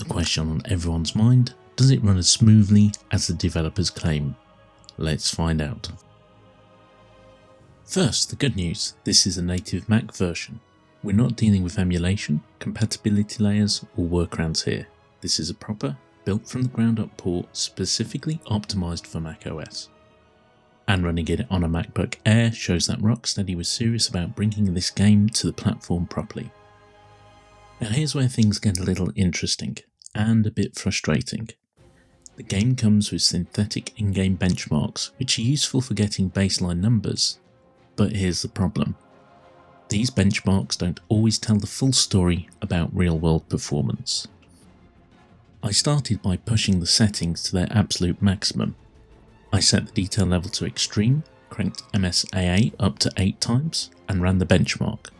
question on everyone's mind: does it run as smoothly as the developers claim? Let's find out. First, the good news: this is a native Mac version. We're not dealing with emulation, compatibility layers or workarounds here. This is a proper, built from the ground up port specifically optimised for macOS. And running it on a MacBook Air shows that Rocksteady was serious about bringing this game to the platform properly. Now here's where things get a little interesting, and a bit frustrating. The game comes with synthetic in-game benchmarks, which are useful for getting baseline numbers, but here's the problem. These benchmarks don't always tell the full story about real-world performance. I started by pushing the settings to their absolute maximum. I set the detail level to extreme, cranked MSAA up to 8 times, and ran the benchmark.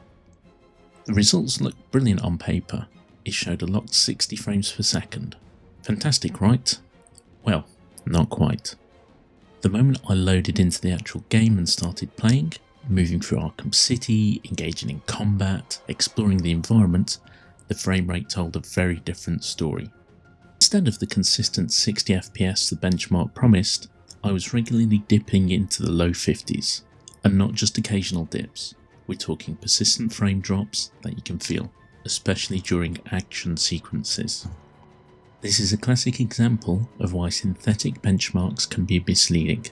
The results looked brilliant on paper. It showed a locked 60 frames per second. Fantastic, right? Well, not quite. The moment I loaded into the actual game and started playing, moving through Arkham City, engaging in combat, exploring the environment, the frame rate told a very different story. Instead of the consistent 60 FPS the benchmark promised, I was regularly dipping into the low 50s, and not just occasional dips. We're talking persistent frame drops that you can feel, especially during action sequences. This is a classic example of why synthetic benchmarks can be misleading.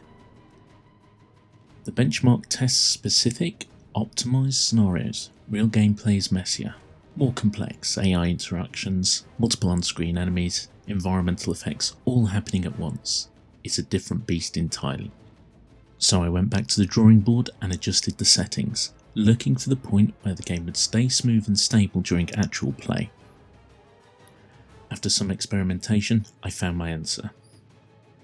The benchmark tests specific, optimized scenarios. Real gameplay is messier, more complex AI interactions, multiple on-screen enemies, environmental effects all happening at once. It's a different beast entirely. So I went back to the drawing board and adjusted the settings, looking for the point where the game would stay smooth and stable during actual play. After some experimentation, I found my answer.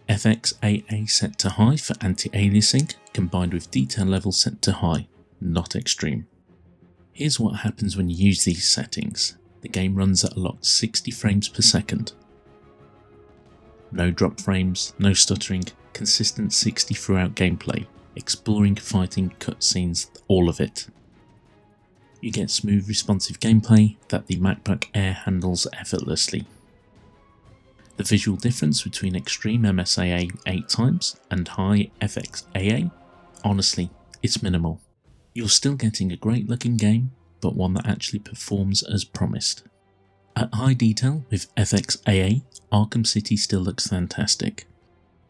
FXAA set to high for anti-aliasing, combined with detail level set to high, not extreme. Here's what happens when you use these settings. The game runs at a locked 60 frames per second. No drop frames, no stuttering, consistent 60 throughout gameplay, exploring, fighting, cutscenes, all of it. You get smooth responsive gameplay that the MacBook Air handles effortlessly. The visual difference between extreme MSAA 8 times and high FXAA, honestly, it's minimal. You're still getting a great looking game, but one that actually performs as promised. At high detail with FXAA, Arkham City still looks fantastic.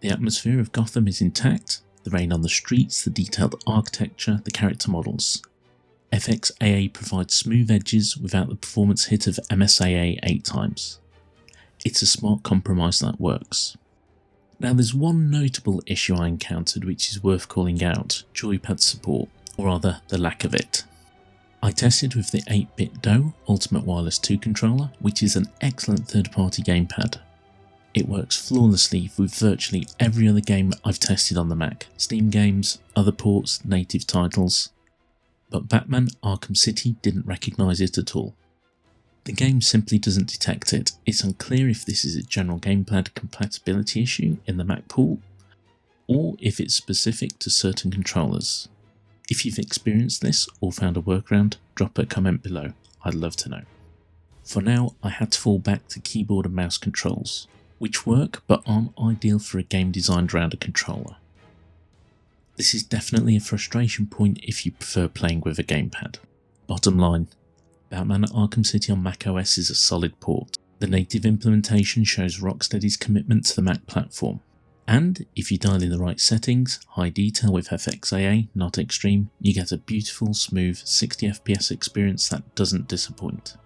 The atmosphere of Gotham is intact, the rain on the streets, the detailed architecture, the character models. FXAA provides smooth edges without the performance hit of MSAA 8 times. It's a smart compromise that works. Now there's one notable issue I encountered which is worth calling out: joypad support, or rather the lack of it. I tested with the 8-bit DOE Ultimate Wireless 2 controller, which is an excellent third-party gamepad. It works flawlessly with virtually every other game I've tested on the Mac: Steam games, other ports, native titles. But Batman Arkham City didn't recognise it at all. The game simply doesn't detect it. It's unclear if this is a general gamepad compatibility issue in the Mac pool, or if it's specific to certain controllers. If you've experienced this or found a workaround, drop a comment below. I'd love to know. For now, I had to fall back to keyboard and mouse controls, which work but aren't ideal for a game designed around a controller. This is definitely a frustration point if you prefer playing with a gamepad. Bottom line, Batman Arkham City on macOS is a solid port. The native implementation shows Rocksteady's commitment to the Mac platform. And if you dial in the right settings, high detail with FXAA, not extreme, you get a beautiful, smooth 60 FPS experience that doesn't disappoint.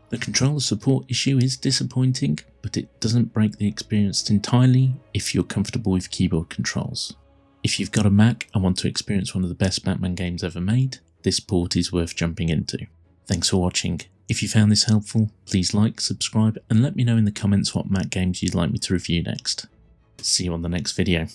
The controller support issue is disappointing, but it doesn't break the experience entirely if you're comfortable with keyboard controls. If you've got a Mac and want to experience one of the best Batman games ever made, this port is worth jumping into. Thanks for watching. If you found this helpful, please like, subscribe, and let me know in the comments what Mac games you'd like me to review next. See you on the next video.